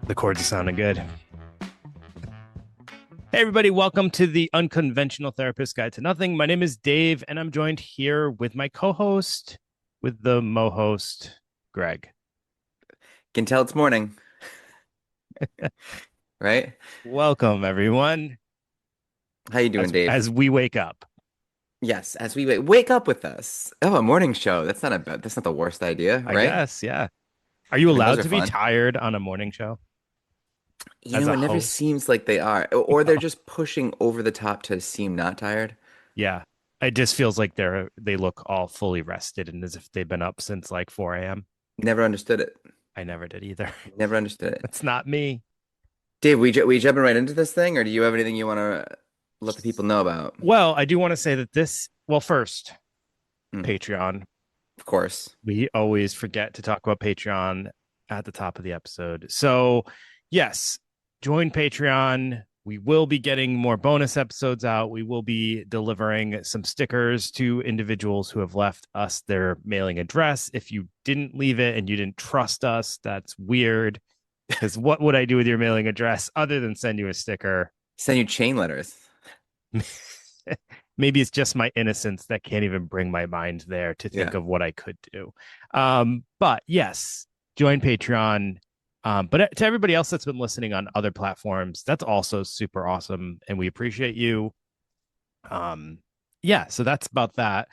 The chords are sounding good. Hey, everybody, welcome to the Unconventional Therapist Guide to Nothing. My name is Dave, and I'm joined here with my co host, with the Mo host, Greg. Can tell it's morning, right? Welcome, everyone, How you doing, Dave? as we wake up. Yes, as we wake up with us. Oh, a morning show. That's not the worst idea, I right? guess, yeah. Are you I mean, those allowed are to be fun. tired on a morning show You as know, a it never host? seems like they are, or they're just pushing over the top to seem not tired. Yeah. It just feels like they look all fully rested and as if they've been up since like 4 a.m. Never understood it. I never did either. Never understood it. That's not me. Dave, we jumping right into this thing, or do you have anything you want to let the people know about? Well, I do want to say that well, first, Hmm, Patreon. of course. We always forget to talk about Patreon at the top of the episode. So, yes, join Patreon. We will be getting more bonus episodes out. We will be delivering some stickers to individuals who have left us their mailing address. If you didn't leave it and you didn't trust us, that's weird. Because what would I do with your mailing address other than send you a sticker? Send you chain letters. Maybe it's just my innocence that can't even bring my mind there to think Yeah. of what I could do. But yes, join Patreon. But to everybody else that's been listening on other platforms, that's also super awesome, and we appreciate you. Um, yeah, so that's about that.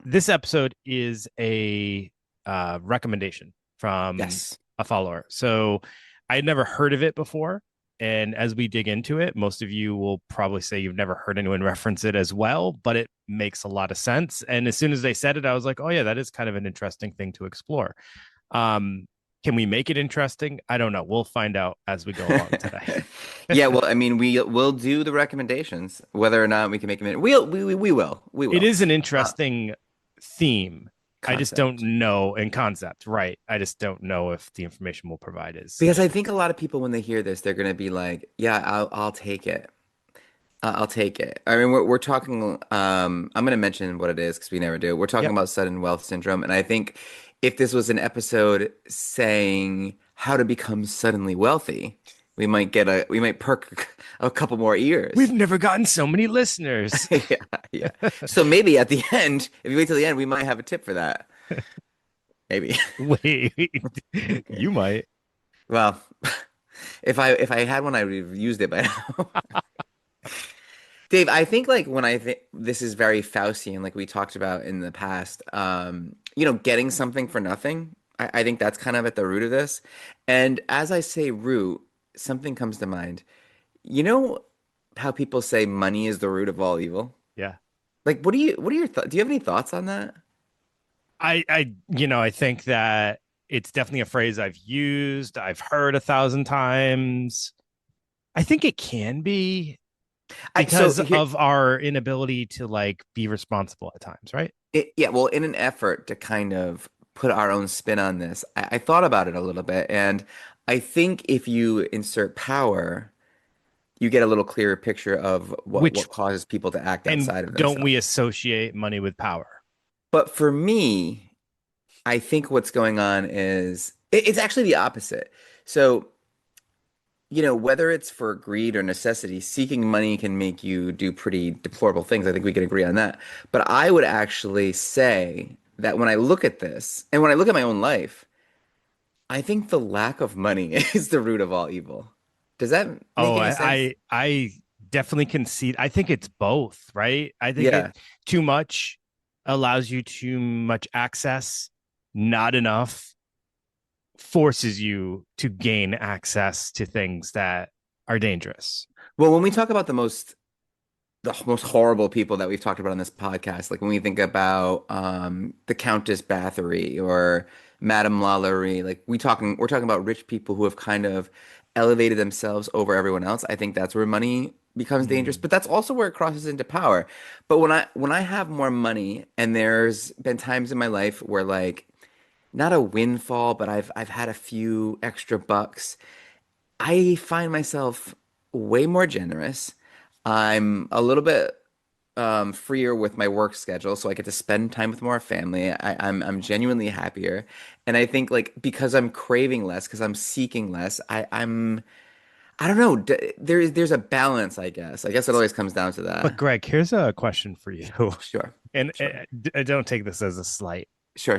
This episode is a recommendation from Yes. a follower. So I had never heard of it before. And as we dig into it, most of you will probably say you've never heard anyone reference it as well, but it makes a lot of sense. And as soon as they said it, I was like, oh, yeah, that is kind of an interesting thing to explore. Um, can we make it interesting? I don't know. We'll find out as we go along today. Yeah, well, I mean, we will do the recommendations, whether or not we can make them in. We It will. is an Uh, interesting theme. I just don't Concept. know in concept, right? I just don't know if the information we'll provide is Because I think a interesting. lot of people, when they hear this, they're gonna be like, "Yeah, I'll take it. I'll take it." I mean, we're talking. I'm gonna mention what it is because we never do. We're talking Yep. about sudden wealth syndrome, and I think if this was an episode saying how to become suddenly wealthy, we might perk a couple more We've ears. never gotten so many listeners. Yeah, yeah. So maybe at the end, if you wait till the end, we might have a tip for that. Maybe. Wait, you might. Well, if I had one, I would have used it by now. Dave, I think like when I think this is very Faustian, like we talked about in the past, getting something for nothing. I think that's kind of at the root of this. And as I say root, something comes to mind. You know how people say money is the root of all evil? Yeah. Like, what are your thoughts? Do you have any thoughts on that? I think that it's definitely a phrase I've used, I've heard 1,000 times. I think it can be So because here, of our inability to like be responsible at times, right? yeah, well, in an effort to kind of put our own spin on this, I thought about it a little bit, and I think if you insert power, you get a little clearer picture of Which what causes people to act and outside of don't we themselves. associate money with power? But for me, I think what's going on is it's actually the opposite. So, whether it's for greed or necessity, seeking money can make you do pretty deplorable things. I think we can agree on that. But I would actually say that when I look at this and when I look at my own life, I think the lack of money is the root of all evil. Does that make Oh, any sense? I definitely concede. I think it's both, right? I think Yeah. it too much allows you too much access, not enough forces you to gain access to things that are dangerous. Well, when we talk about the most horrible people that we've talked about on this podcast, like when we think about the Countess Bathory or Madame Lalaurie, like we're talking about rich people who have kind of elevated themselves over everyone else. I think that's where money becomes dangerous, Mm. but that's also where it crosses into power. But when I have more money, and there's been times in my life where like not a windfall, but I've had a few extra bucks. I find myself way more generous. I'm a little bit. freer with my work schedule, so I get to spend time with more family. I'm genuinely happier, and I think like because I'm craving less, because I'm seeking less, I don't know. There's a balance, I guess. I guess it always comes down to But that. Greg, here's a question for you. Sure, And sure, I don't take this as a slight. sure.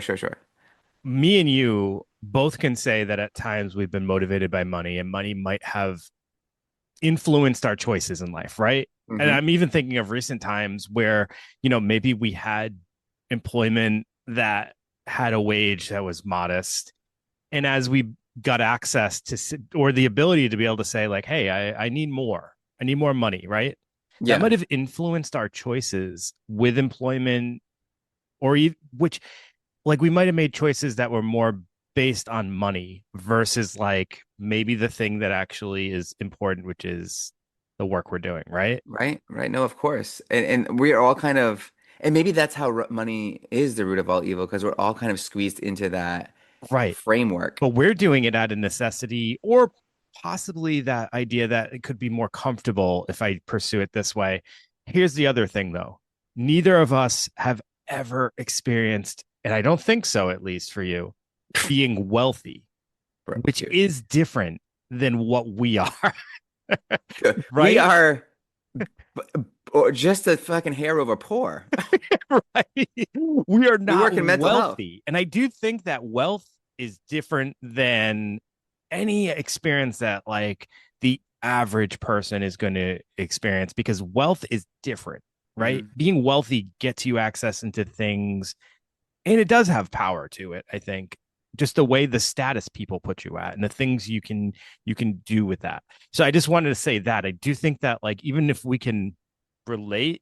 Me and you both can say that at times we've been motivated by money, and money might have influenced our choices in life, right? And Hmm. I'm even thinking of recent times where, maybe we had employment that had a wage that was modest. And as we got access to, or the ability to be able to say, like, hey, I need more, I need more money, right? That Yeah, might have influenced our choices with employment, which, like, we might have made choices that were more based on money versus like maybe the thing that actually is important, which is the work we're doing, right? right, right. No, of course. And we are all kind of, and maybe that's how money is the root of all evil, because we're all kind of squeezed into that Right. framework. But we're doing it out of necessity, or possibly that idea that it could be more comfortable if I pursue it this way. Here's the other thing, though. Neither of us have ever experienced, and I don't think so, at least for you, being wealthy, Bro, which dude. is different than what we are, We right? are b- or just a fucking hair over poor. Right. We are We not work in mental health. wealthy. And I do think that wealth is different than any experience that like the average person is going to experience, because wealth is different, right? Hmm. Being wealthy gets you access into things, and it does have power to it, I think. Just the way the status people put you at and the things you can do with that. So I just wanted to say that I do think that, like, even if we can relate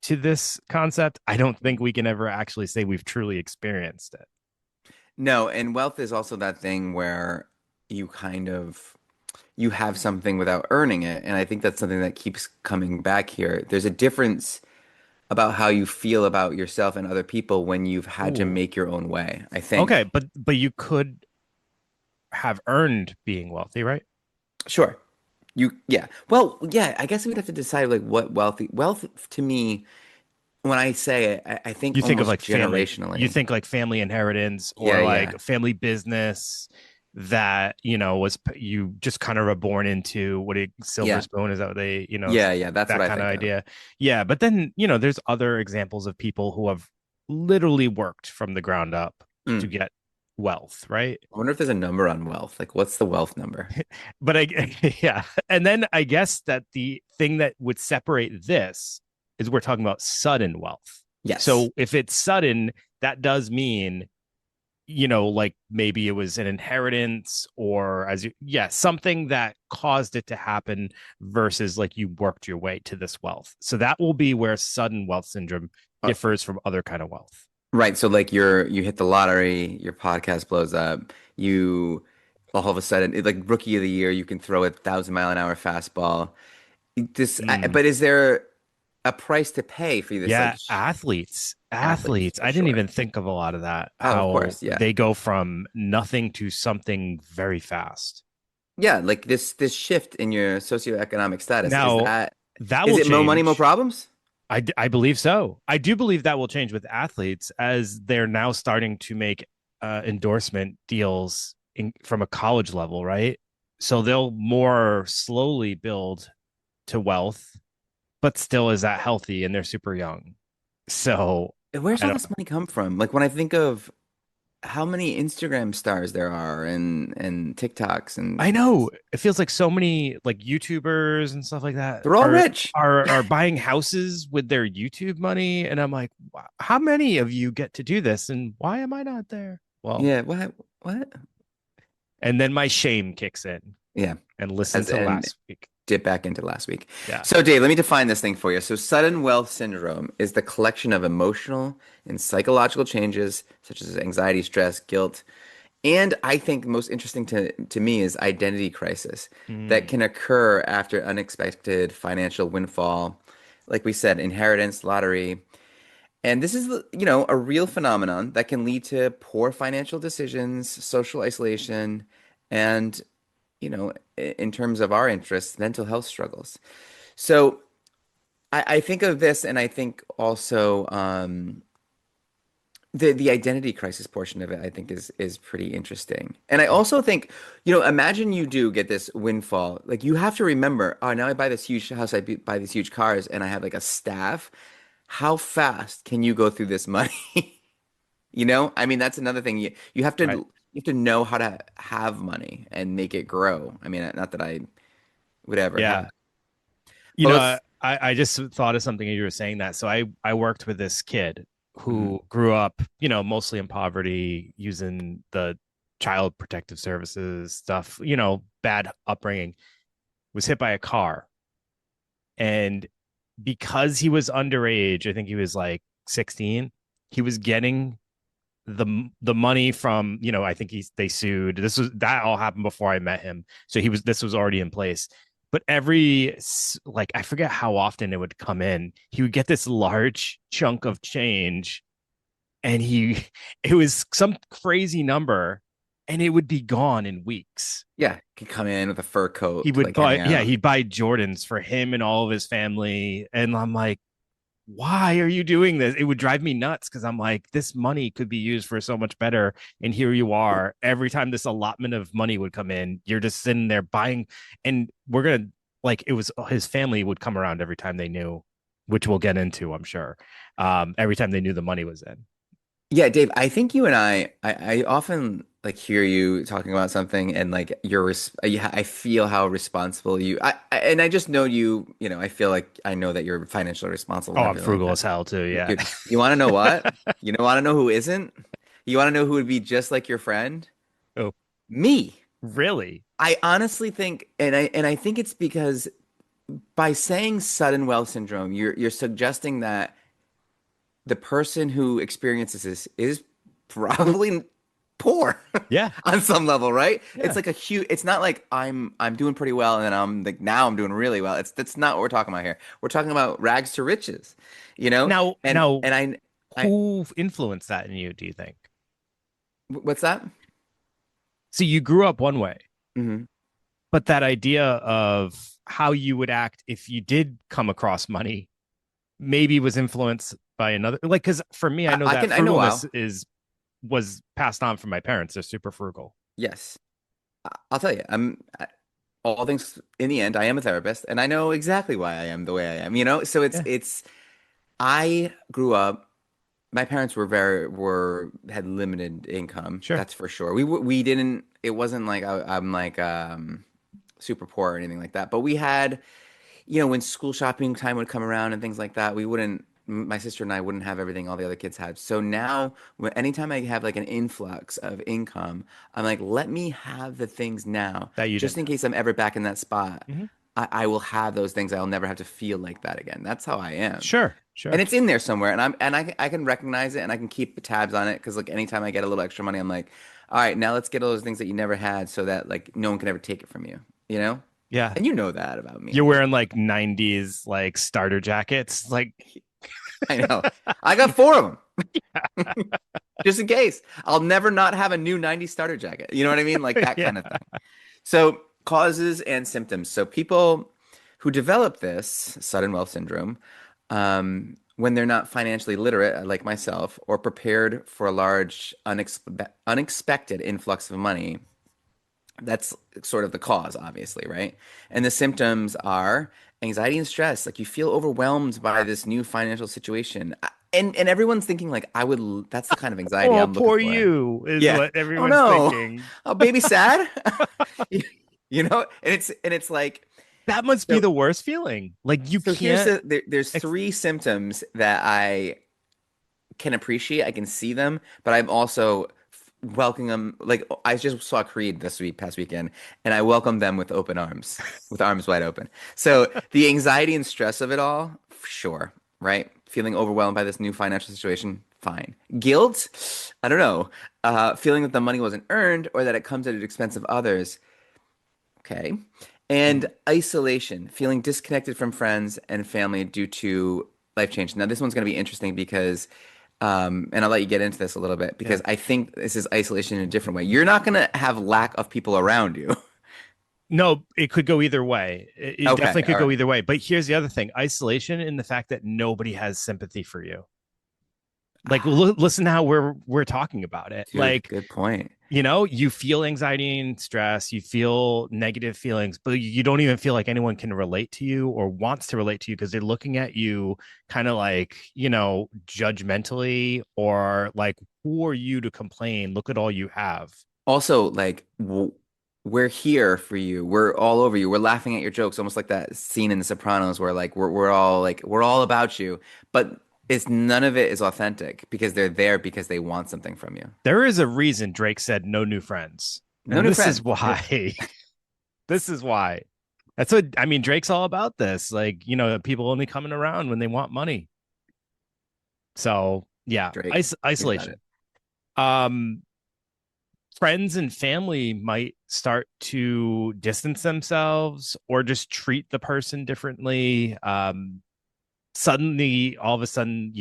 to this concept, I don't think we can ever actually say we've truly experienced it. No, and wealth is also that thing where you have something without earning it, and I think that's something that keeps coming back here. There's a difference about how you feel about yourself and other people when you've had to Ooh. make your own way, I Okay, think. but you could have earned being wealthy, right? Sure. Yeah. Well, yeah, I guess we'd have to decide like what wealth to me, when I say it, I think You think of almost like family, you generationally. think like family inheritance or Yeah, like yeah. family business that, was you just kind of were born into. What a silver Yeah. spoon, is that what they, Yeah, yeah, that's what that I kind of think of. idea. Yeah, but then, there's other examples of people who have literally worked from the ground up to Mm. get wealth, right? I wonder if there's a number on wealth. Like, what's the wealth number? But yeah. And then I guess that the thing that would separate this is we're talking about sudden wealth. Yes. So if it's sudden, that does mean, like maybe it was an inheritance, or something that caused it to happen versus like you worked your way to this wealth. So that will be where sudden wealth syndrome Uh, differs from other kind of wealth. right. So like you hit the lottery, your podcast blows up, you all of a sudden, like rookie of the year, you can throw a 1,000 mile an hour fastball. Mm. But is there a price to pay for this? Like Yeah, athletes. athletes, Athletes. for I didn't sure. even think of a lot of that, Oh, of how course. Yeah. they go from nothing to something very fast. Yeah, like this shift in your socioeconomic status, Now, that is will it mo money, mo change. problems? I believe so. I do believe that will change with athletes, as they're now starting to make endorsement deals from a college level, right? So they'll more slowly build to wealth, but still is that healthy, and they're super young. So And where's I all don't. this money come from? Like when I think of how many Instagram stars there are and TikToks I and know it feels like so many like YouTubers and stuff like that they're all are rich. are buying houses with their YouTube money, and I'm like, how many of you get to do this, and why am I not there? Well, Yeah, what? What? and then my shame kicks in, Yeah. and listen As to and last week. dip back into last week. Yeah. So, Dave, let me define this thing for you. So, sudden wealth syndrome is the collection of emotional and psychological changes such as anxiety, stress, guilt, and I think most interesting to me is identity crisis that Mm. can occur after unexpected financial windfall, like we said, inheritance, lottery. And this is, a real phenomenon that can lead to poor financial decisions, social isolation, and, in terms of our interests, mental health struggles. So I think of this, and I think also the identity crisis portion of it, I think is pretty interesting. And I also think, imagine you do get this windfall. Like you have to remember, oh, now I buy this huge house, buy these huge cars, and I have like a staff. How fast can you go through this money? I mean, that's another thing. You have to Right. you have to know how to have money and make it grow. I mean, not that I would ever have, Yeah. You but know, let's. I just thought of something as you were saying that. So I worked with this kid Mhm. who grew up, mostly in poverty, using the child protective services stuff, bad upbringing, was hit by a car. And because he was underage, I think he was like 16, he was getting the money from, I think they sued. That all happened before I met him. So this was already in place. But like, I forget how often it would come in. He would get this large chunk of change, and it was some crazy number, and it would be gone in weeks. Yeah, could come in with a fur He coat, would like hang buy, yeah, out. he'd buy Jordans for him and all of his family. And I'm like, why are you doing this? It would drive me nuts because I'm like, this money could be used for so much better. And here you are. Every time this allotment of money would come in, you're just sitting there buying. And like, it was his family would come around every time they knew, which we'll get into, I'm sure. Every time they knew the money was in. Yeah, Dave, I think you and I often like hear you talking about something and like I feel how responsible and I just know I feel like I know that you're financially responsible Oh, and I'm everything like frugal that. as hell too. Yeah. Dude, you want to know what? You want to know who isn't? You want to know who would be just like your friend? Oh, Me. really? I honestly think, and I think it's because by saying sudden wealth syndrome, you're suggesting that the person who experiences this is probably poor Yeah. on some level, right? It's Yeah. like a huge, it's not like I'm doing pretty well and then I'm like now I'm doing really well. That's not what we're talking about here. We're talking about rags to riches, you know? And Now, and I who influenced that in you, do you think? what's that? So you grew up one way, Hmm. but that idea of how you would act if you did come across money maybe was influenced by another, like, because for me, I know that I know frugalness how. is was passed on from my parents. They're super frugal. Yes. I'll tell you. All things in the end, I am a therapist and I know exactly why I am the way I am, So Yeah, I grew up. My parents were had limited income, sure. that's for sure. We didn't. It wasn't like I'm like super poor or anything like that. But we had, when school shopping time would come around and things like that, we wouldn't. My sister and I wouldn't have everything all the other kids had. So now, anytime I have like an influx of income, I'm like, let me have the things now, That you just didn't in have. case I'm ever back in that spot. Mhm. I will have those things. I'll never have to feel like that again. That's how I am. Sure, And sure. it's in there somewhere, and I can recognize it, and I can keep tabs on it because like anytime I get a little extra money, I'm like, all right, now let's get all those things that you never had, so that like no one can ever take it from you, you know? Yeah, And you know that about me, you're I think. wearing like 90s like starter jackets, like. I know. I got four of them just in case. I'll never not have a new 90s starter jacket. You know what I mean? Like that Yeah. kind of thing. So causes and symptoms. So people who develop this sudden wealth syndrome, when they're not financially literate, like myself, or prepared for a large unexpected influx of money, that's sort of the cause, obviously, right? And the symptoms are anxiety and stress. Like you feel overwhelmed by this new financial situation. And everyone's thinking like, that's the kind of anxiety Oh, I'm looking poor for. you is Yeah. what Oh everyone's no. thinking. Oh, baby sad. And it's like That must be so the worst feeling. Like you so here's can't there's ex- three symptoms that I can appreciate. I can see them, but I'm also welcoming them. Like I just saw Creed past weekend, and I welcomed them with open arms, with arms wide open. So the anxiety and stress of it all, sure, right? Feeling overwhelmed by this new financial situation, fine. Guilt, I don't know. Feeling that the money wasn't earned or that it comes at the expense of others, okay. And Mm, isolation, feeling disconnected from friends and family due to life change. Now, this one's going to be interesting because, and I'll let you get into this a little bit yeah. because I think this is isolation in a different way. You're not going to have lack of people around you. No, it could go either way. It Okay, definitely could all go right. either way. But here's the other thing: isolation in the fact that nobody has sympathy for you. Like, Ah, listen to how we're talking about it. dude, Like, good point. you feel anxiety and stress, you feel negative feelings, but you don't even feel like anyone can relate to you or wants to relate to you because they're looking at you kind of like, judgmentally or like, who are you to complain? Look at all you have. Also, like w we're here for you. We're all over you. We're laughing at your jokes, almost like that scene in The Sopranos where like we're all about you, but it's none of it is authentic because they're there because they want something from you. There is a reason Drake said no new friends. No And new this is friends. Yep. why. This is why. That's what I mean. Drake's all about this. Like, people only coming around when they want money. So yeah, Drake, he's got it. isolation. Um, Friends and family might start to distance themselves or just treat the person differently. Suddenly, all of a sudden,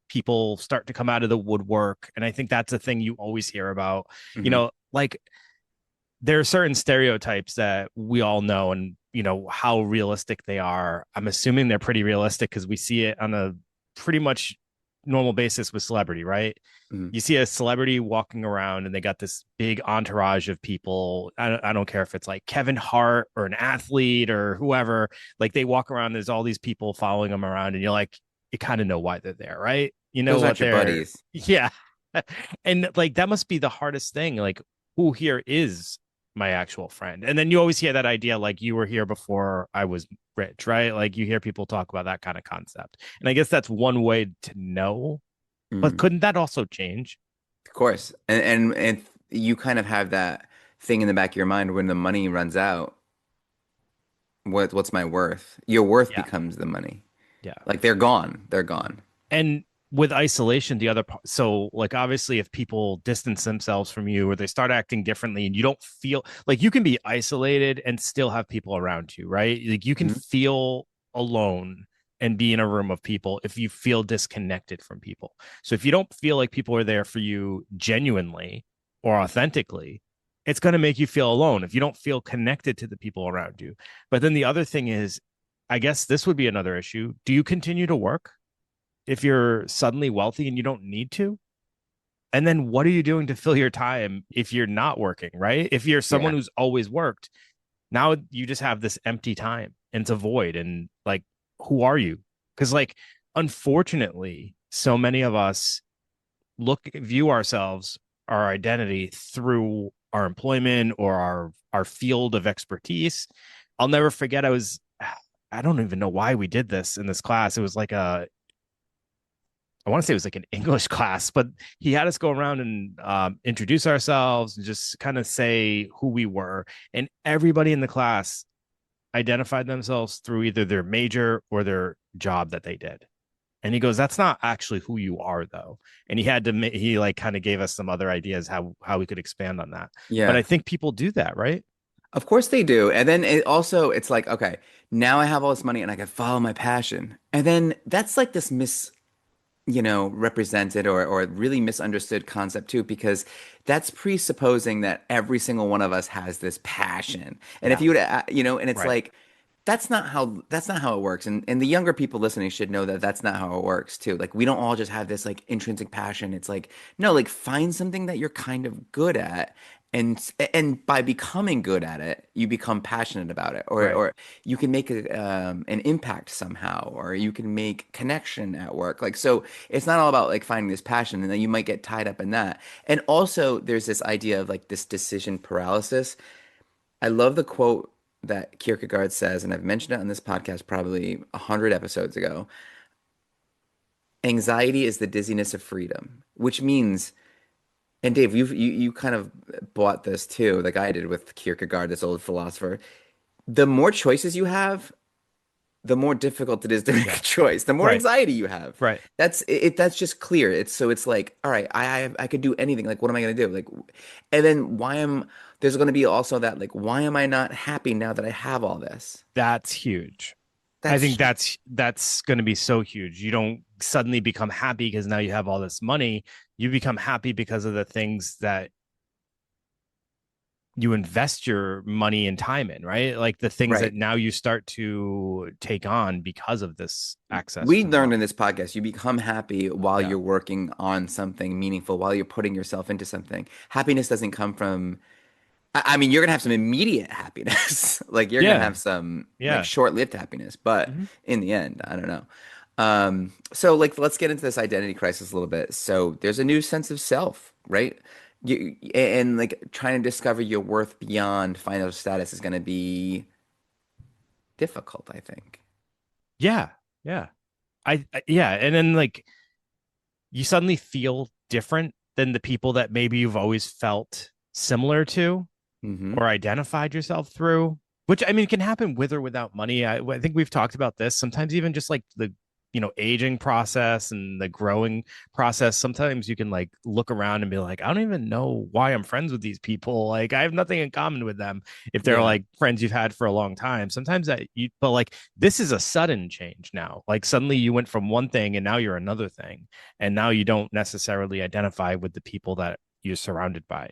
people start to come out of the woodwork. And I think that's a thing you always hear about. Hmm. Like there are certain stereotypes that we all know and how realistic they are. I'm assuming they're pretty realistic because we see it on a pretty much normal basis with celebrity, right? Hmm. You see a celebrity walking around and they got this big entourage of people. I don't care if it's like Kevin Hart or an athlete or whoever. Like they walk around, there's all these people following them around, and you're like, you kind of know why they're there, right? You know Those what aren't your they're, buddies. yeah. And like that must be the hardest thing. Like, who here is my actual friend? And then you always hear that idea, like you were here before I was rich, right? Like you hear people talk about that kind of concept. And I guess that's one way to know, but Mm, couldn't that also change? of course. And you kind of have that thing in the back of your mind when the money runs out, what's my worth? Your worth Yeah. becomes the money. Yeah. Like they're gone. They're gone. And with isolation, the other part, so like obviously, if people distance themselves from you or they start acting differently and you don't feel like you can be isolated and still have people around you, right? Like you can Mhm. feel alone and be in a room of people if you feel disconnected from people. So if you don't feel like people are there for you genuinely or authentically, it's going to make you feel alone if you don't feel connected to the people around you. But then the other thing is, I guess this would be another issue. Do you continue to work if you're suddenly wealthy and you don't need to? And then what are you doing to fill your time if you're not working, right? If you're someone Yeah. who's always worked, now you just have this empty time and it's a void. And like, who are you? Because, like, unfortunately, so many of us view ourselves, our identity through our employment or our field of expertise. I'll never forget, I don't even know why we did this in this class. It was like I want to say it was like an English class, but he had us go around and introduce ourselves and just kind of say who we were. And everybody in the class identified themselves through either their major or their job that they did. And he goes, "That's not actually who you are, though." And he like kind of gave us some other ideas how we could expand on that. But I Yeah. think people do that, right? Of course they do. And then it's like, okay, now I have all this money and I can follow my passion. And then that's like this represented or really misunderstood concept too, because that's presupposing that every single one of us has this passion. And if Yeah, you would, and it's right. like, that's not how it works. And the younger people listening should know that that's not how it works too. Like we don't all just have this like intrinsic passion. It's like, no, like find something that you're kind of good at. And by becoming good at it, you become passionate about it, or Right. or you can make an impact somehow, or you can make connection at work. Like so, it's not all about like finding this passion, and then you might get tied up in that. And also, there's this idea of like this decision paralysis. I love the quote that Kierkegaard says, and I've mentioned it on this podcast probably 100 episodes ago. Anxiety is the dizziness of freedom, which means, and Dave, you kind of bought this too, like I did with Kierkegaard, this old philosopher. The more choices you have, the more difficult it is to make Yeah. a choice, the more Right. anxiety you have. Right. That's just clear. It's like, all right, I could do anything. Like, what am I gonna do? Like, and then there's gonna be also that like, why am I not happy now that I have all this? That's huge. I That's think that's going to be so huge. You don't suddenly become happy because now you have all this money. You become happy because of the things that you invest your money and time in, right? Like the things that Right. now you start to take on because of this access We to the learned wealth. in this podcast, you become happy while Yeah. you're working on something meaningful, while you're putting yourself into something. Happiness doesn't come from, I mean, you're gonna have some immediate happiness. Like you're gonna Yeah. have some like Yeah. short-lived happiness, but Mhm. in the end, I don't know. So like let's get into this identity crisis a little bit. So there's a new sense of self, right? And like trying to discover your worth beyond financial status is gonna be difficult, I think. Yeah. Yeah. Yeah. And then like you suddenly feel different than the people that maybe you've always felt similar to Hmm. or identified yourself through, which I mean can happen with or without money. I think we've talked about this. Sometimes even just like the aging process and the growing process. Sometimes you can like look around and be like, I don't even know why I'm friends with these people. Like I have nothing in common with them if they're Yeah. like friends you've had for a long time. Sometimes but like this is a sudden change now. Like suddenly you went from one thing and now you're another thing, and now you don't necessarily identify with the people that you're surrounded by.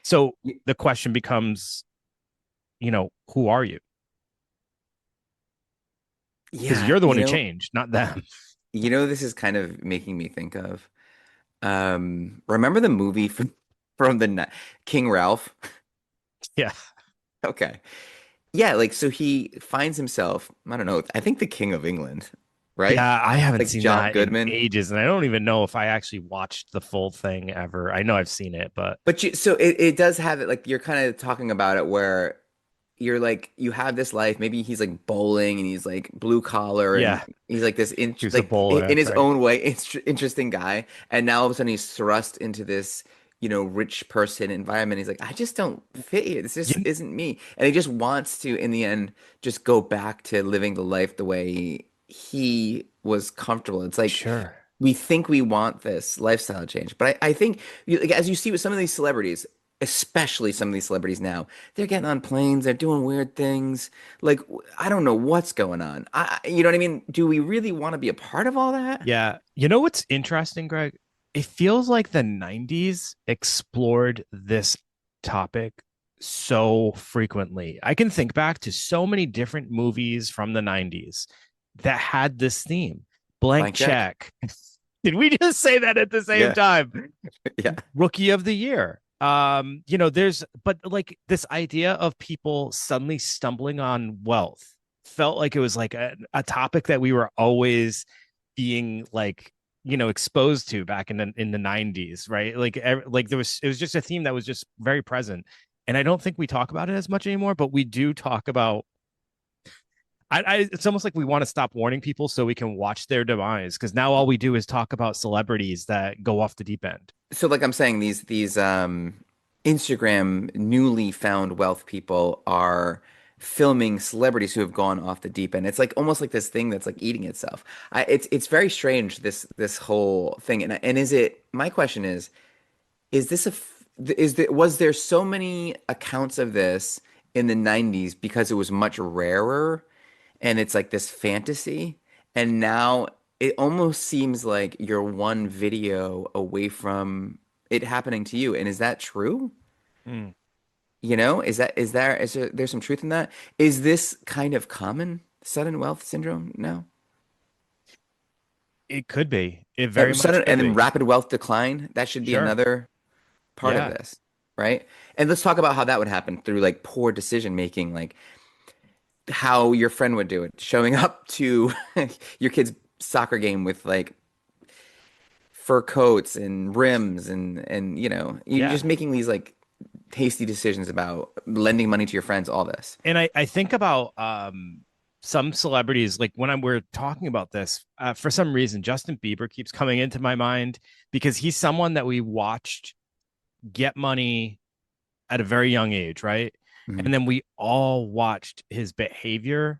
So Y- the question becomes, who are you? Because Yeah, you're the one who changed, not them. this is kind of making me think of remember the movie from King Ralph? Yeah. Okay. Yeah, like so he finds himself, I don't know, I think the King of England, right? Yeah, I haven't Like seen John that in Goodman. ages, and I don't even know if I actually watched the full thing ever. I know I've seen it, but But so it does have it like you're kind of talking about it where you're like you have this life. Maybe he's like bowling and he's like blue collar and yeah, he's like this he was a like bowler. in That's his right. own way interesting guy. And now all of a sudden he's thrust into this, rich person environment. He's like, I just don't fit here. This just You, isn't me. And he just wants to, in the end, just go back to living the life the way he was comfortable. It's like sure. we think we want this lifestyle change, but I think like, as you see with some of these celebrities, especially some of these celebrities now, they're getting on planes, they're doing weird things. Like I don't know what's going on. You know what I mean? Do we really want to be a part of all that? Yeah. You know what's interesting, Greg? It feels like the 90s explored this topic so frequently. I can think back to so many different movies from the 90s that had this theme. Blank Blank check. check. Did we just say that at the same Yeah, time? yeah. Rookie of the year. There's but like this idea of people suddenly stumbling on wealth felt like it was like a topic that we were always being like exposed to back in the 90s, right? Like it was just a theme that was just very present, and I don't think we talk about it as much anymore, but we do talk about it's almost like we want to stop warning people so we can watch their demise, because now all we do is talk about celebrities that go off the deep end. So like I'm saying, these Instagram newly found wealth people are filming celebrities who have gone off the deep end. It's like almost like this thing that's like eating itself. It's very strange this whole thing. And is it? My question is this was there so many accounts of this in the 90s because it was much rarer and it's like this fantasy, and now it almost seems like you're one video away from it happening to you. And is that true? Mm. There's some truth in that? Is this kind of common, sudden wealth syndrome now? It could be. It very much Sudden could and then be. rapid wealth decline, that should be Sure. another part of Yeah. this, right? And let's talk about how that would happen through like poor decision making, like how your friend would do it, showing up to your kid's soccer game with like fur coats and rims and you're just Yeah. making these like hasty decisions about lending money to your friends, all this. And I think about some celebrities, like when we're talking about this, for some reason Justin Bieber keeps coming into my mind because he's someone that we watched get money at a very young age, right? Mhm. And then we all watched his behavior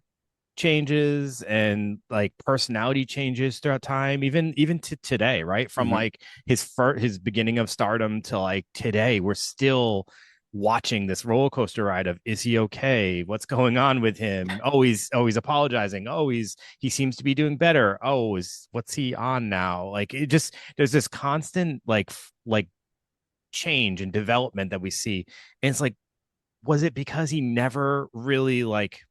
changes and like personality changes throughout time, even to today, right? From Mhm. like his beginning of stardom to like today, we're still watching this roller coaster ride of, is he okay, what's going on with him? Oh, he's apologizing. Oh, he seems to be doing better. Oh, is what's he on now? Like it just, there's this constant like change and development that we see. And it's like, was it because he never really like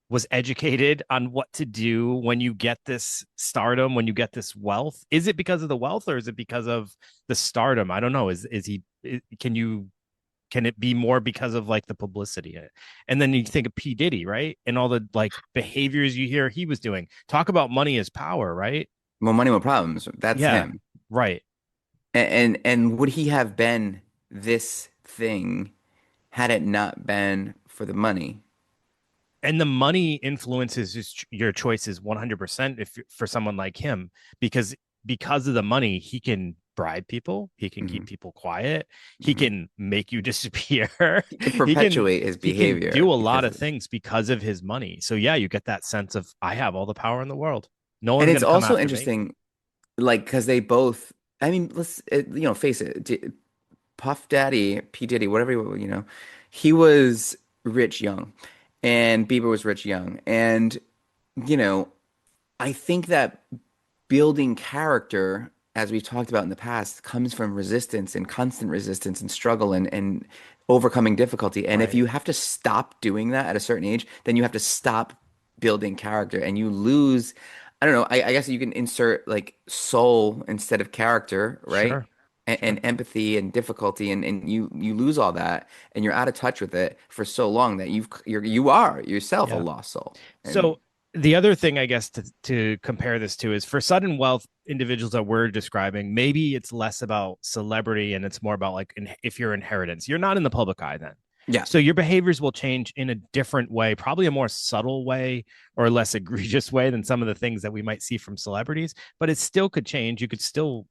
was educated on what to do when you get this stardom, when you get this wealth? Is it because of the wealth, or is it because of the stardom? I don't know. Can you, can it be more because of like the publicity? And then you think of P. Diddy, right? And all the like behaviors you hear he was doing. Talk about money as power, right? More money, more problems. That's Yeah, him. right. And would he have been this thing had it not been for the money? And the money influences your choices 100% if for someone like him, because of the money he can bribe people, he can keep Hmm. people quiet, he Hmm. can make you disappear. He can he can perpetuate his he can do behavior a lot because of of it. things because of his money. So yeah, you get that sense of, I have all the power in the world, no And one's going it's to come also after me. interesting, like, because they both, I mean, face it, Puff Daddy, P. Diddy, whatever, he was rich young, and Bieber was rich young. And, you know, I think that building character, as we've talked about in the past, comes from resistance and constant resistance and struggle and overcoming difficulty. And if Right. you have to stop doing that at a certain age, then you have to stop building character and you lose, I don't know, I guess you can insert like soul instead of character, right? Sure. And Sure. empathy and difficulty and you lose all that and you're out of touch with it for so long that you are yourself a Yeah. lost soul. And So the other thing, I guess, to compare this to is for sudden wealth individuals that we're describing, maybe it's less about celebrity and it's more about like if you're inheritance, you're not in the public eye then. yeah, So your behaviors will change in a different way, probably a more subtle way or a less egregious way than some of the things that we might see from celebrities, but it still could change. You could still,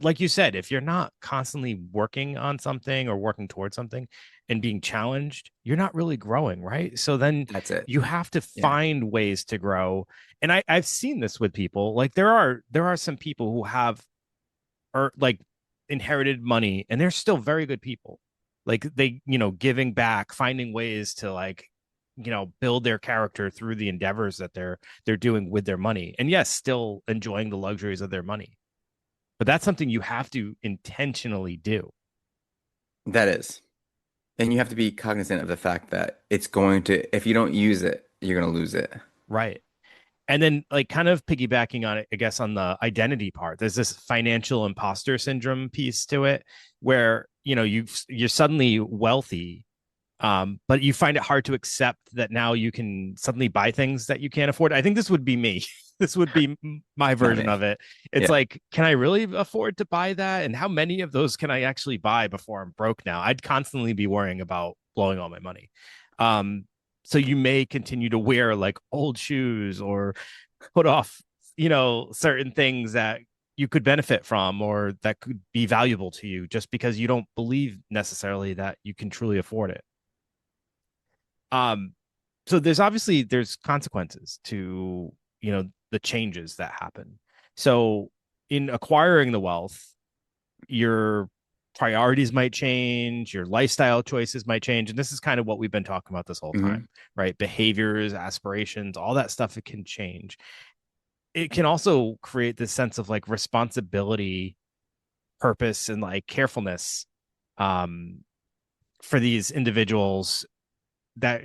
like you said, if you're not constantly working on something or working towards something and being challenged, you're not really growing, right? So then that's it. you have to Yeah. find ways to grow. And I've seen this with people. Like there are some people who have or like inherited money and they're still very good people. Like they, giving back, finding ways to like, build their character through the endeavors that they're doing with their money. And yes, still enjoying the luxuries of their money. But that's something you have to intentionally do. That is. And you have to be cognizant of the fact that it's going to, if you don't use it, you're going to lose it. Right. And then like kind of piggybacking on it, I guess on the identity part, there's this financial imposter syndrome piece to it where, you're suddenly wealthy, but you find it hard to accept that now you can suddenly buy things that you can't afford. I think this would be me. This would be my Not version me. of it. It's Yeah. like, can I really afford to buy that? And how many of those can I actually buy before I'm broke now? I'd constantly be worrying about blowing all my money. Um, so you may continue to wear like old shoes or put off, certain things that you could benefit from or that could be valuable to you just because you don't believe necessarily that you can truly afford it. Um, so there's consequences to, the changes that happen. So in acquiring the wealth, your priorities might change, your lifestyle choices might change. And this is kind of what we've been talking about this whole Hmm. time, right? Behaviors, aspirations, all that stuff, it can change. It can also create this sense of like responsibility, purpose, and like carefulness um, for these individuals that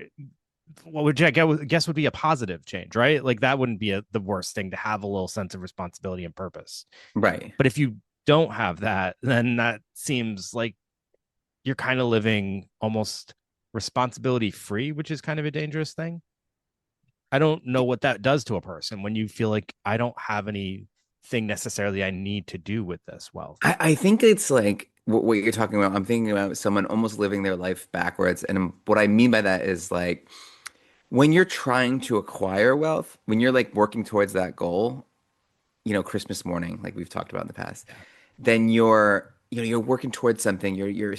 what would I guess would be a positive change, right? Like that wouldn't be the worst thing to have a little sense of responsibility and purpose. Right. But if you don't have that, then that seems like you're kind of living almost responsibility free, which is kind of a dangerous thing. I don't know what that does to a person when you feel like I don't have anything necessarily I need to do with this wealth. I think it's like what you're talking about. I'm thinking about someone almost living their life backwards. And what I mean by that is like when you're trying to acquire wealth, when you're like working towards that goal, Christmas morning, like we've talked about in the past, Yeah. then you're working towards something. You're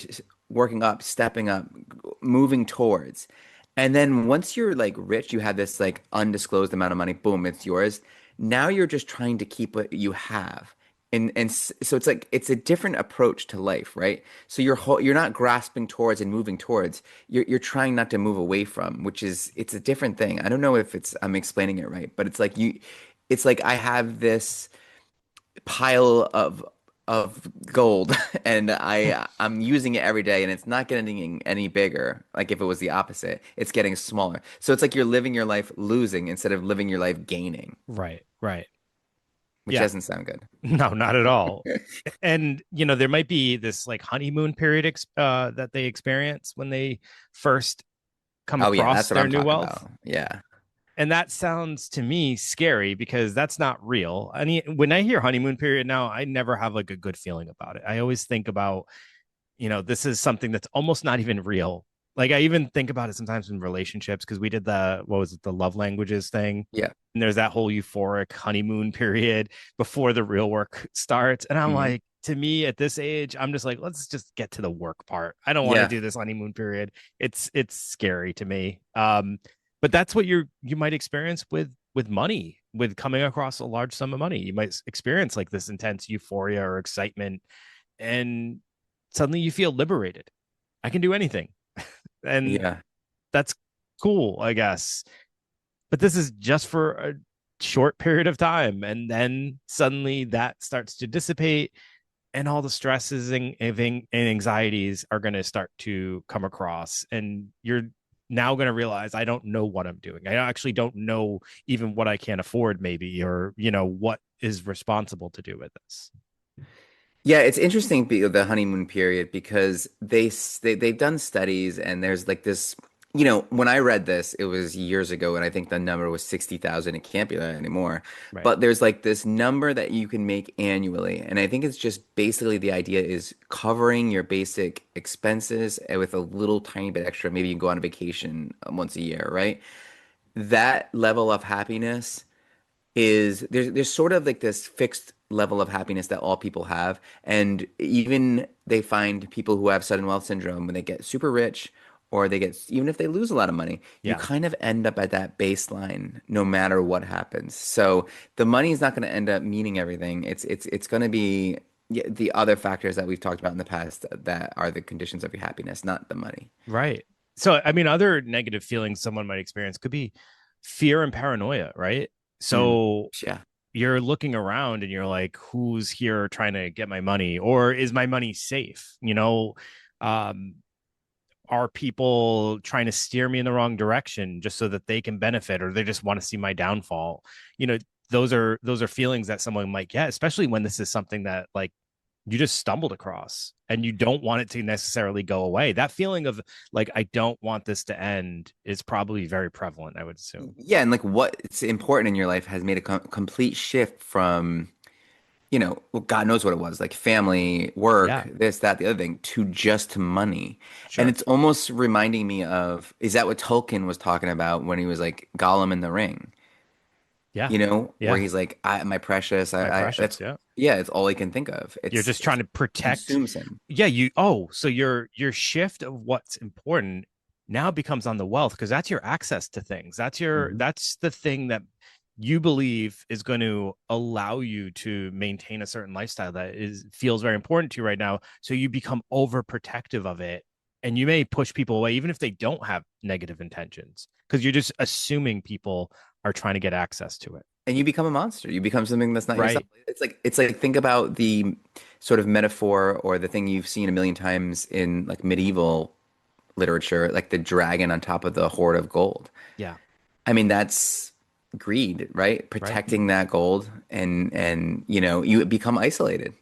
working up, stepping up, moving towards. And then once you're like rich, you have this like undisclosed amount of money, boom, it's yours. Now you're just trying to keep what you have. So it's like it's a different approach to life, right? So you're not grasping towards and moving towards. You're trying not to move away from, which is it's a different thing. I don't know if I'm explaining it right, but it's like I have this pile of of gold and I'm using it every day and it's not getting any bigger. Like if it was the opposite, it's getting smaller. So it's like you're living your life losing instead of living your life gaining, Right, right. which Yeah. doesn't sound good. No, not at all. And there might be this like honeymoon period that they experience when they first come Oh yeah, across that's what their I'm new talking wealth. about. Yeah. And that sounds to me scary because that's not real. I mean, when I hear honeymoon period now, I never have like a good feeling about it. I always think about, this is something that's almost not even real. Like I even think about it sometimes in relationships because we did what was it, the love languages thing. Yeah. And there's that whole euphoric honeymoon period before the real work starts. And I'm Hmm. like, to me at this age, I'm just like, let's just get to the work part. I don't want to Yeah. do this honeymoon period. It's scary to me. But that's what you might experience with money, with coming across a large sum of money. You might experience like this intense euphoria or excitement, and suddenly you feel liberated. I can do anything. And Yeah. that's cool, I guess. But this is just for a short period of time. And then suddenly that starts to dissipate, and all the stresses and anxieties are going to start to come across. And you're now going to realize, I don't know what I'm doing. I actually don't know even what I can afford, maybe, or, what is responsible to do with this. Yeah, it's interesting the honeymoon period because they've done studies and there's like this, when I read this, it was years ago and I think the number was 60,000. It can't be that anymore. Right. But there's like this number that you can make annually and I think it's just basically the idea is covering your basic expenses and with a little tiny bit extra. Maybe you can go on a vacation once a year, right? That level of happiness is there's sort of like this fixed level of happiness that all people have, and even they find people who have sudden wealth syndrome when they get super rich or they get even if they lose a lot of money, you Yeah. kind of end up at that baseline no matter what happens. So the money is not going to end up meaning everything. It's going to be the other factors that we've talked about in the past that are the conditions of your happiness, not the money. Right. So, I mean, other negative feelings someone might experience could be fear and paranoia, right? Mm, So, yeah. you're looking around and you're like, who's here trying to get my money? Or is my money safe? Um, are people trying to steer me in the wrong direction just so that they can benefit, or they just want to see my downfall? You know, those are feelings that someone might get, especially when this is something that like you just stumbled across and you don't want it to necessarily go away. That feeling of like, I don't want this to end is probably very prevalent, I would assume. Yeah, and like what's important in your life has made a complete shift from, well, God knows what it was, like family, work, Yeah, this, that, the other thing, to just money. And sure. it's almost reminding me of, is that what Tolkien was talking about when he was like Gollum in the Ring? Yeah. Where Yeah. he's like, my precious, My that's, precious. Yeah. yeah, it's all he can think of. You're just It's trying to protect. consumes him. Yeah. So your shift of what's important now becomes on the wealth, because that's your access to things. Hmm. That's the thing that you believe is going to allow you to maintain a certain lifestyle that feels very important to you right now. So you become overprotective of it, and you may push people away even if they don't have negative intentions, because you're just assuming people are trying to get access to it. And you become a monster. You become something that's not yourself. Right. It's like think about the sort of metaphor or the thing you've seen a million times in like medieval literature, like the dragon on top of the hoard of gold. Yeah. I mean, that's greed, right? Right. Protecting that gold and you become isolated.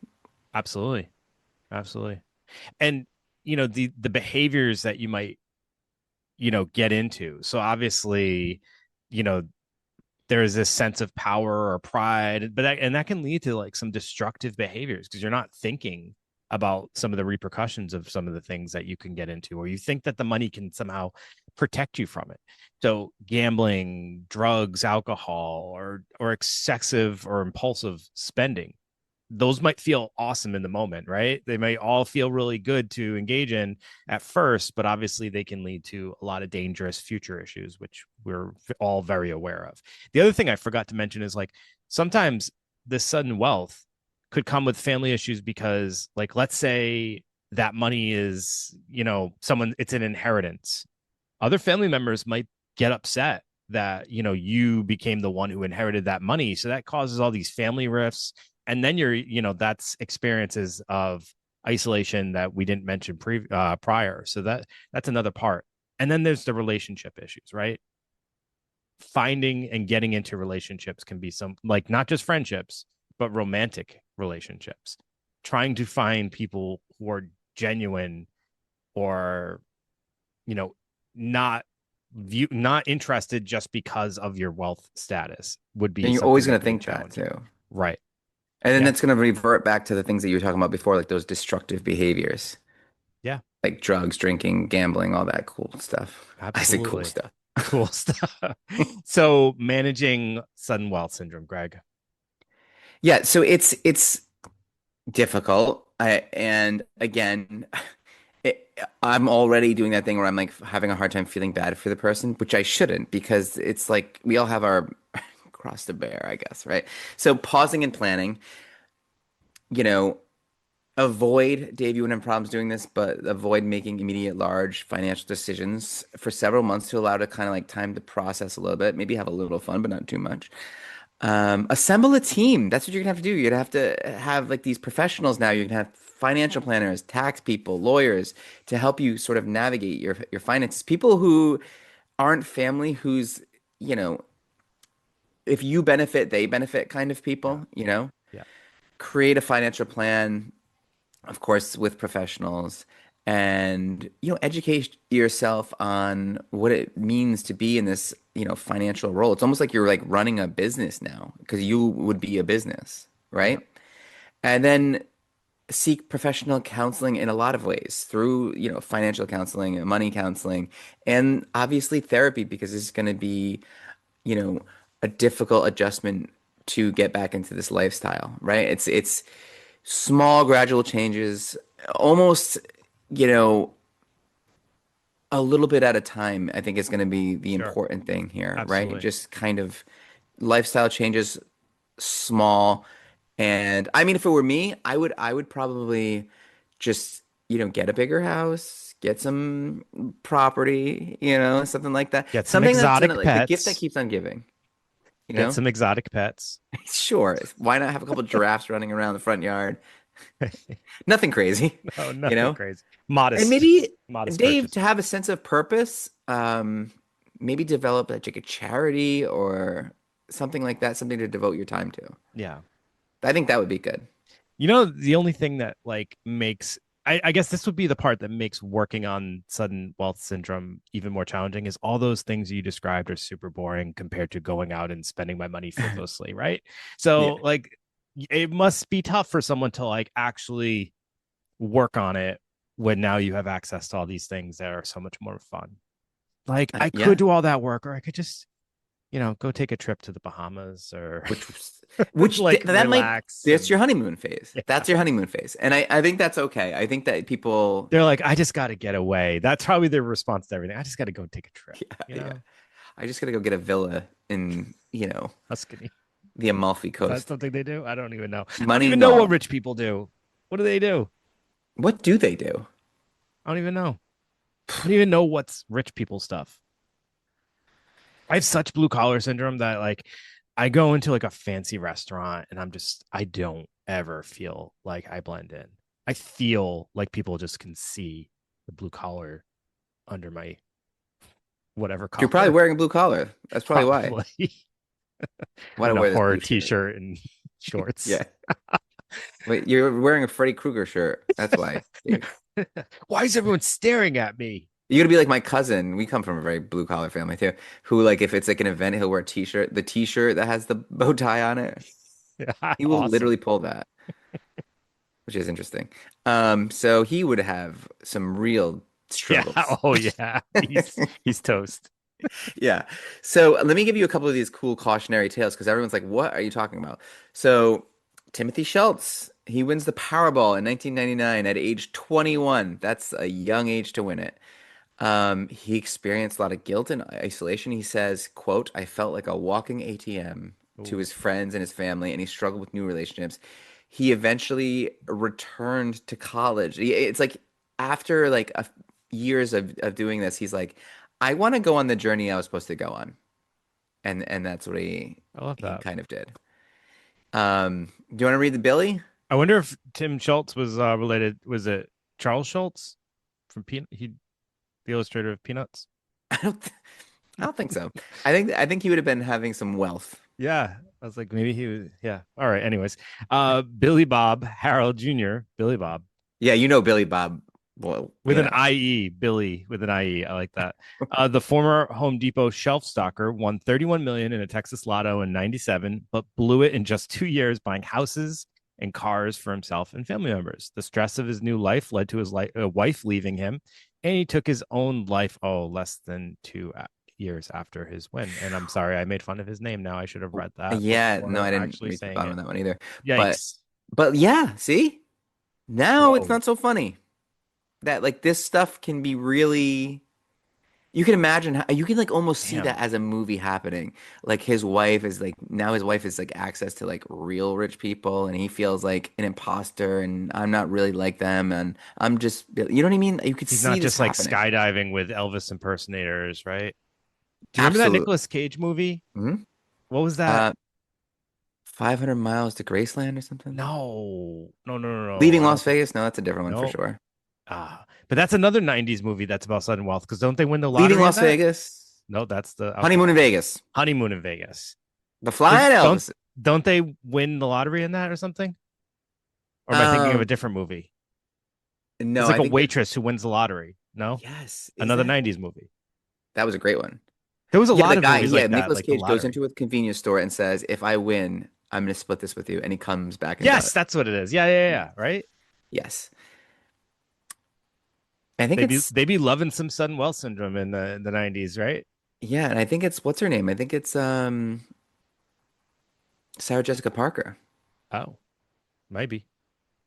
Absolutely. Absolutely. And the behaviors that you might get into. So obviously, you know there's this sense of power or pride, but that can lead to like some destructive behaviors because you're not thinking about some of the repercussions of some of the things that you can get into, or you think that the money can somehow protect you from it. So gambling, drugs, alcohol, or excessive or impulsive spending, those might feel awesome in the moment, right? They may all feel really good to engage in at first, but obviously they can lead to a lot of dangerous future issues, which we're all very aware of. The other thing I forgot to mention is like sometimes this sudden wealth could come with family issues because, like, let's say that money is, someone, it's an inheritance. Other family members might get upset that, you became the one who inherited that money. So that causes all these family rifts, and then that's experiences of isolation that we didn't mention prior. So that's another part. And then there's the relationship issues, right? Finding and getting into relationships can be some, like, not just friendships, but romantic relationships. Trying to find people who are genuine, or not not interested just because of your wealth status would be And you're something always that going to can be think that challenging. too. Right. And then Yeah. it's going to revert back to the things that you were talking about before, like those destructive behaviors, Yeah. like drugs, drinking, gambling, all that cool stuff. I say cool Absolutely. stuff. Cool stuff. So managing sudden wealth syndrome, Greg. Yeah, so it's difficult. And again, I'm already doing that thing where I'm like having a hard time feeling bad for the person, which I shouldn't because it's like we all have our cross to bear, I guess, right? So pausing and planning, you know, avoid, Dave, you wouldn't have problems doing this, but avoid making immediate large financial decisions for several months to allow to kind of like time to process a little bit, maybe have a little fun, but not too much. Assemble a team. That's what you're gonna have to do. You're gonna have to have like these professionals now. You're gonna have financial planners, tax people, lawyers to help you sort of navigate your finances. People who aren't family, who's, you know, if you benefit, they benefit kind of Yeah. people, you know. Yeah. Create a financial plan, of course, with professionals, and educate yourself on what it means to be in this financial role. It's almost like you're like running a business now because you would be a business, Yeah. right? And then seek professional counseling in a lot of ways through financial counseling and money counseling, and obviously therapy, because this is going to be you know a difficult adjustment to get back into this lifestyle, right? It's small gradual changes, almost, you know, a little bit at a time, I think is going to be the Sure. important thing here, right? Absolutely. Just kind of lifestyle changes, small. And I mean, if it were me, I would probably just, get a bigger house, get some property, something like that. Get some Something that's gonna exotic like the gift that pets. keeps on giving, you Get know? some exotic pets. Sure. Why not have a couple giraffes running around the front yard? Nothing crazy, No, you nothing know? crazy. And Modest, maybe, modest Dave, purchase. to have a sense of purpose, maybe develop like a charity or something like that, something to devote your time to. Yeah. I think that would be good. The only thing that like makes I guess this would be the part that makes working on sudden wealth syndrome even more challenging is all those things you described are super boring compared to going out and spending my money frivolously, right? Yeah. So like it must be tough for someone to like actually work on it when now you have access to all these things that are so much more fun. Like I could Yeah. do all that work, or I could just, go take a trip to the Bahamas, or Which, which like that might, relax. that's And your honeymoon phase. yeah, That's your honeymoon phase. And I think that's okay. I think that people, they're like, I just got to get away. That's probably their response to everything. I just got to go take a trip, yeah, yeah. I just gotta go get a villa in, Tuscany. the Amalfi Is that Coast. something they do? I don't even know. I don't Money, even know what no. rich people do. What do they do? What do they do? I don't even know. I don't even know what's rich people stuff. I have such blue collar syndrome that like I go into like a fancy restaurant and I don't ever feel like I blend in. I feel like people just can see the blue collar under my whatever You're probably collar. wearing a blue collar. That's probably why. Probably. Why In to a wear this horror blue shirt? t-shirt and shorts. Yeah. Wait, you're wearing a Freddy Krueger shirt. That's why, Dave. Why is everyone staring at me? You gotta be like my cousin. We come from a very blue collar family too. Who, like, if it's like an event, he'll wear a t-shirt, the t-shirt that has the bow tie on it. He will Awesome. literally pull that, which is interesting. So he would have some real Yeah. struggles. Oh yeah. He's toast. Yeah. So let me give you a couple of these cool cautionary tales because everyone's like, what are you talking about? So Timothy Schultz, he wins the Powerball in 1999 at age 21. That's a young age to win it. He experienced a lot of guilt and isolation. He says, quote, I felt like a walking ATM to Ooh. his friends and his family, and he struggled with new relationships. He eventually returned to college. It's like after like years of doing this, he's like, I want to go on the journey I was supposed to go on. And that's what he I love he that. kind of did. Do you want to read the Billy? I wonder if Tim Schultz was related. Was it Charles Schultz from Peanut? The illustrator of Peanuts. I don't th I don't think so. I think he would have been having some wealth. Yeah, I was like, maybe he was. Yeah. All right. Anyways, Billy Bob Harold Jr. Billy Bob Yeah, you know Billy Bob. Well, with an IE. Billy with an IE. I like that. The former Home Depot shelf stalker won 31 million in a Texas Lotto in '97, but blew it in just 2 years buying houses and cars for himself and family members. The stress of his new life led to his wife leaving him, and he took his own life. Oh, less than 2 years after his win. And I'm sorry, I made fun of his name. Now I should have read that Yeah, no, before I didn't actually read the saying bottom it. of that one either. But Yikes. but yeah, see? Now it's Whoa. not so funny that like this stuff can be really you can imagine how you can like almost see that Damn. as a movie happening. Like his wife is like now his wife is like access to like real rich people and he feels like an imposter and I'm not really like them and I'm just you know what I mean? You could He's see not this just like happening. skydiving with Elvis impersonators, right? Do you remember that Absolutely. Nicolas Cage movie? Mhm. What was that? Uh 500 miles to Graceland or something? No, no, no, no, no. Leaving I Las don't think. Vegas? No, that's a different one for No. sure. But that's another '90s movie that's about sudden wealth. Because don't they win the Leaving lottery in Las that? Vegas? No, that's the Honeymoon in alcohol one. Vegas. Honeymoon in Vegas. The Is Flying don't Elvis. don't they win the lottery in that or something? Or am I thinking of a Um, different movie? There's no, like I a think waitress who wins the lottery. No, yes. Is another that '90s movie. that was a great one. There was a Yeah, the lot of guy, movies yeah, like that, Nicolas like the Cage goes into lottery. a convenience store and says, "If I win, I'm going to split this with you," and he comes back and does. Yes, that's what it is. Yeah, yeah, Yes. yeah. Right. Yes. I think They be it's they be loving some sudden wealth syndrome in the '90s, right? yeah, and I think it's what's her name? I think it's Sarah Jessica Parker. Oh, maybe.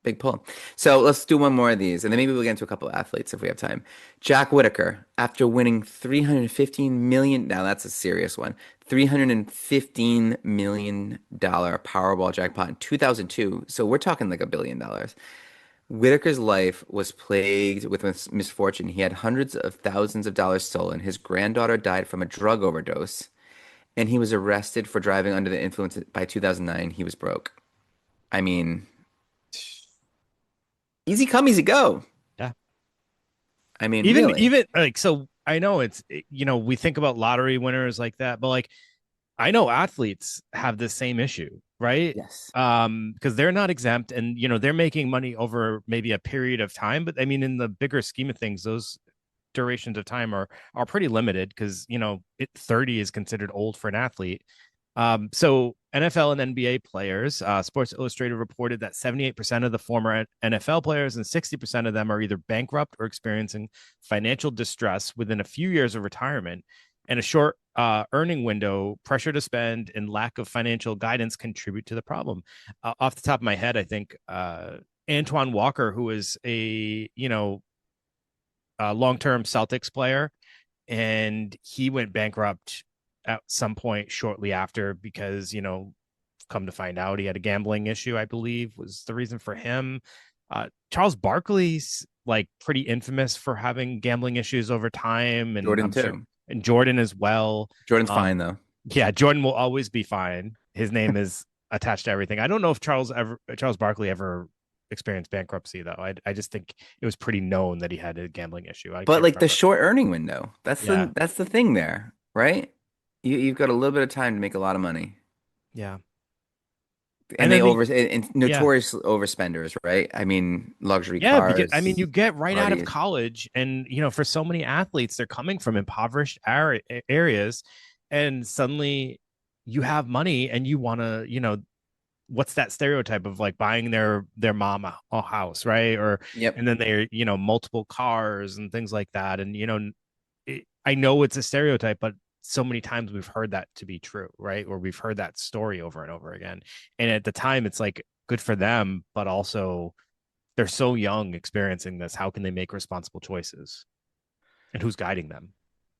Big pull. So let's do one more of these, and then maybe we'll get into a couple of athletes if we have time. Jack Whitaker, after winning 315 million, now that's a serious one, $315 million Powerball jackpot in 2002. So we're talking like $1 billion. Whitaker's life was plagued with misfortune. He had hundreds of thousands of dollars stolen. His granddaughter died from a drug overdose, and he was arrested for driving under the influence by 2009. He was broke. I mean, easy come, easy go. Yeah. I mean, Even really. even like so I know we think about lottery winners like that, but like I know athletes have the same issue, right? Yes. Because they're not exempt and they're making money over maybe a period of time, but I mean in the bigger scheme of things, those durations of time are pretty limited because 30 is considered old for an athlete. So NFL and NBA players, Sports Illustrated reported that 78% of the former NFL players and 60% of them are either bankrupt or experiencing financial distress within a few years of retirement. And a short earning window, pressure to spend, and lack of financial guidance contribute to the problem. Off the top of my head, I think Antoine Walker, who is a long-term Celtics player, and he went bankrupt at some point shortly after because come to find out he had a gambling issue, I believe was the reason for him. Charles Barkley's like pretty infamous for having gambling issues over time, and Jordan I'm sure too. and Jordan as well. Jordan's um fine though. yeah, Jordan will always be fine. His name is attached to everything. I don't know if Charles Barkley ever experienced bankruptcy though. I just think it was pretty known that he had a gambling issue. I But can't like the remember. short earning window, that's Yeah. the thing there, right? You've got a little bit of time to make a lot of money. Yeah. And And they then over the and yeah. notorious overspenders, right? I mean, luxury Yeah, because I mean, cars, you get right out of parties. college, and for so many athletes, they're coming from impoverished areas, and suddenly you have money, and you want to, what's that stereotype of like buying their mom a house, right? Or Yep. and then they're multiple cars and things like that, and I know it's a stereotype, but so many times we've heard that to be true, right? Or we've heard that story over and over again, and at the time, it's like good for them, but also they're so young experiencing this. How can they make responsible choices? And who's guiding them?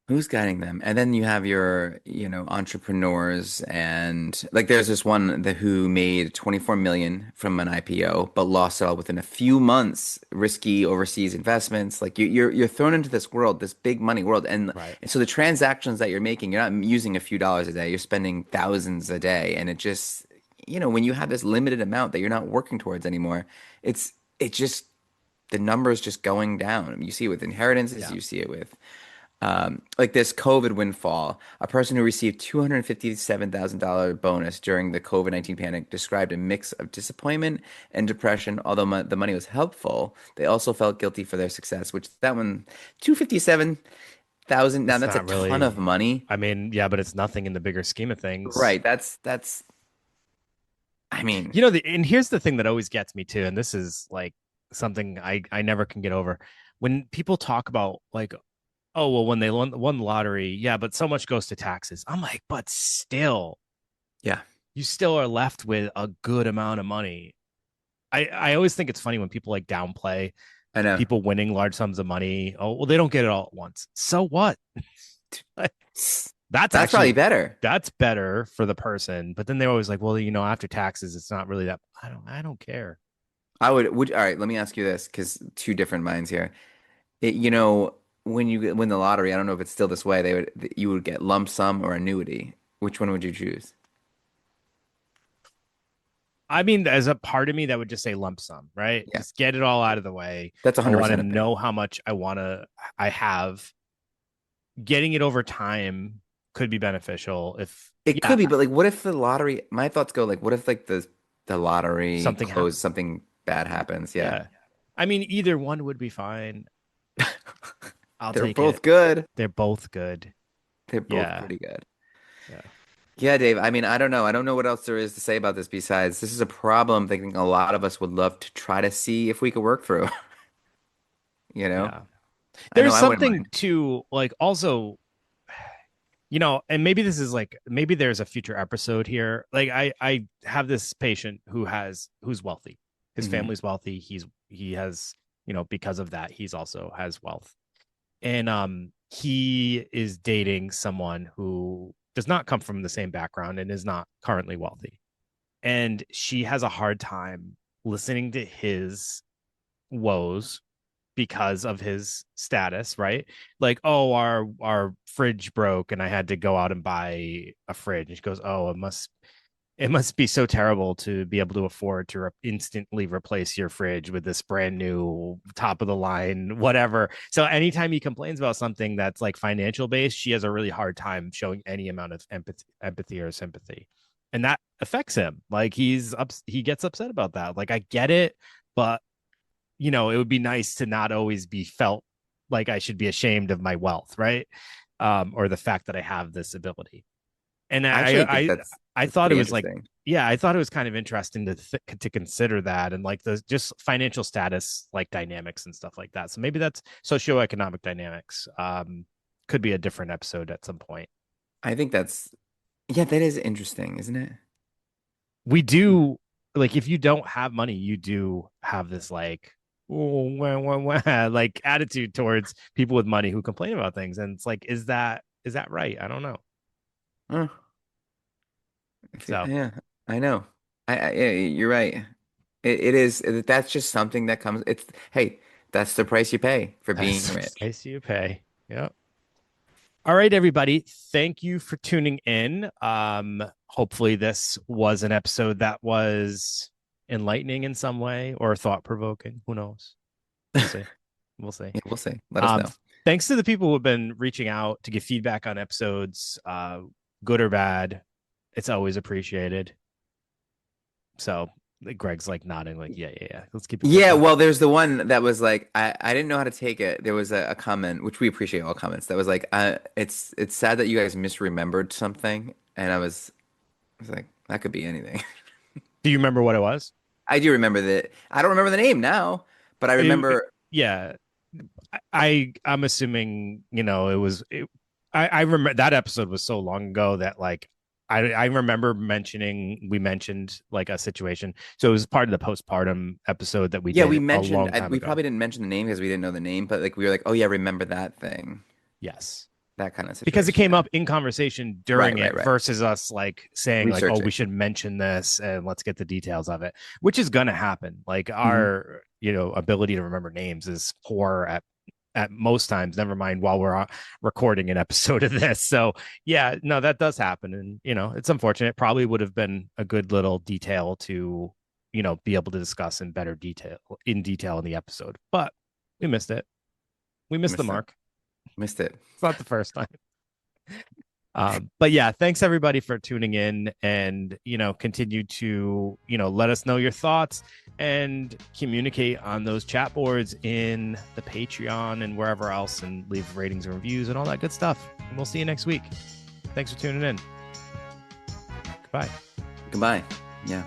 Who's guiding them? And then you have your, entrepreneurs and like there's this one that who made 24 million from an IPO, but lost it all within a few months, risky overseas investments. Like you're thrown into this world, this big money world. Right. And so the transactions that you're making, you're not using a few dollars a day, you're spending thousands a day. And it just when you have this limited amount that you're not working towards anymore, it's just the numbers just going down. I mean, you see it with inheritances, Yeah. you see it with like this COVID windfall. A person who received $257,000 bonus during the COVID-19 panic described a mix of disappointment and depression. Although the money was helpful, they also felt guilty for their success, which that one, 257,000. Now It's that's a not ton of really, money. I mean, yeah, but it's nothing in the bigger scheme of things. Right. That's I mean, And here's the thing that always gets me too, and this is like something I never can get over. When people talk about like, oh, well, when they won the lottery, yeah, but so much goes to taxes. I'm like, but still, yeah, you still are left with a good amount of money. I always think it's funny when people like downplay I know. people winning large sums of money. Oh, well, they don't get it all at once. So what? That's That's probably actually better. that's better for the person. But then they're always like, well, after taxes, it's not really that. I don't care. All right, let me ask you this, because two different minds here. When you win the lottery, I don't know if it's still this way, you would get lump sum or annuity. Which one would you choose? I mean, as a part of me that would just say lump sum, right? Yeah, Just get it all out of the way. that's I want to 100% opinion. know how much I have. Getting it over time could be beneficial if, It yeah, could be, but like, what if the lottery? My thoughts go like, what if like the lottery something closed, happens. something bad happens? Yeah, Yeah. I mean, either one would be fine. I'll they're take it. both good. They're both good. They're both Yeah. pretty good. Yeah. Yeah, Dave. I mean, I don't know. I don't know what else there is to say about this besides this is a problem I think a lot of us would love to try to see if we could work through. You know, Yeah. I know There's I wouldn't something mind. to like also, and maybe this is like maybe there's a future episode here. Like I have this patient who's wealthy. His Hmm. family's wealthy. He has, because of that, he's also has wealth. And he is dating someone who does not come from the same background and is not currently wealthy. And she has a hard time listening to his woes because of his status, right? Like, oh, our fridge broke and I had to go out and buy a fridge. And she goes, oh, it must be so terrible to be able to afford to instantly replace your fridge with this brand new top of the line whatever. So anytime he complains about something that's like financial based, she has a really hard time showing any amount of empathy or sympathy, and that affects him. Like he gets upset about that. Like I get it, but it would be nice to not always be felt like I should be ashamed of my wealth, right? Or the fact that I have this ability. And I I actually think I I that's thought it pretty was like, interesting. yeah, I thought it was kind of interesting to consider that, and like the just financial status like dynamics and stuff like that. So maybe that's socioeconomic dynamics. Could be a different episode at some point. I think yeah, that is interesting, isn't it? We do, like, if you don't have money, you do have this like, oh, wah, wah, wah, like attitude towards people with money who complain about things, and it's like, is that right? I don't know. Huh. So Yeah, I know. Yeah, you're right. It is. That's just something that comes. Hey, that's the price you pay for being that's the rich. price you pay. Yeah. All right, everybody. Thank you for tuning in. Hopefully this was an episode that was enlightening in some way or thought provoking. Who knows? We'll see. We'll see. Yeah, we'll see. Let us Um, know. Thanks to the people who have been reaching out to give feedback on episodes, good or bad. It's always appreciated. So Greg's like nodding, like, yeah, yeah, yeah. Let's keep it Yeah, pushing. well, there's the one that was like, I didn't know how to take it. There was a comment, which we appreciate all comments, that was like, it's sad that you guys misremembered something, and I was like, that could be anything. Do you remember what it was? I do remember that. I don't remember the name now, but I remember. Yeah, I'm assuming it was. I remember that episode was so long ago that like I remember we mentioned like a situation. So it was part of the postpartum episode that we Yeah, did a long time we ago. probably didn't mention the name because we didn't know the name, but like we were like, oh yeah, remember that thing, Yes. that kind of Because it situation. came Yeah. up in conversation during Right, right, it right. versus us like saying like, oh, we Researching. should mention this and let's get the details of it, which is gonna happen. Like Hmm. our ability to remember names is poor at most times, never mind while we're recording an episode of this. So yeah, no, that does happen. And, it's unfortunate. It probably would have been a good little detail to, be able to discuss in detail in the episode, but we missed it. We missed the mark. Missed it. It's not the first time. But yeah, thanks everybody for tuning in, and continue to let us know your thoughts and communicate on those chat boards in the Patreon and wherever else, and leave ratings and reviews and all that good stuff. And we'll see you next week. Thanks for tuning in. Goodbye. Goodbye. Yeah.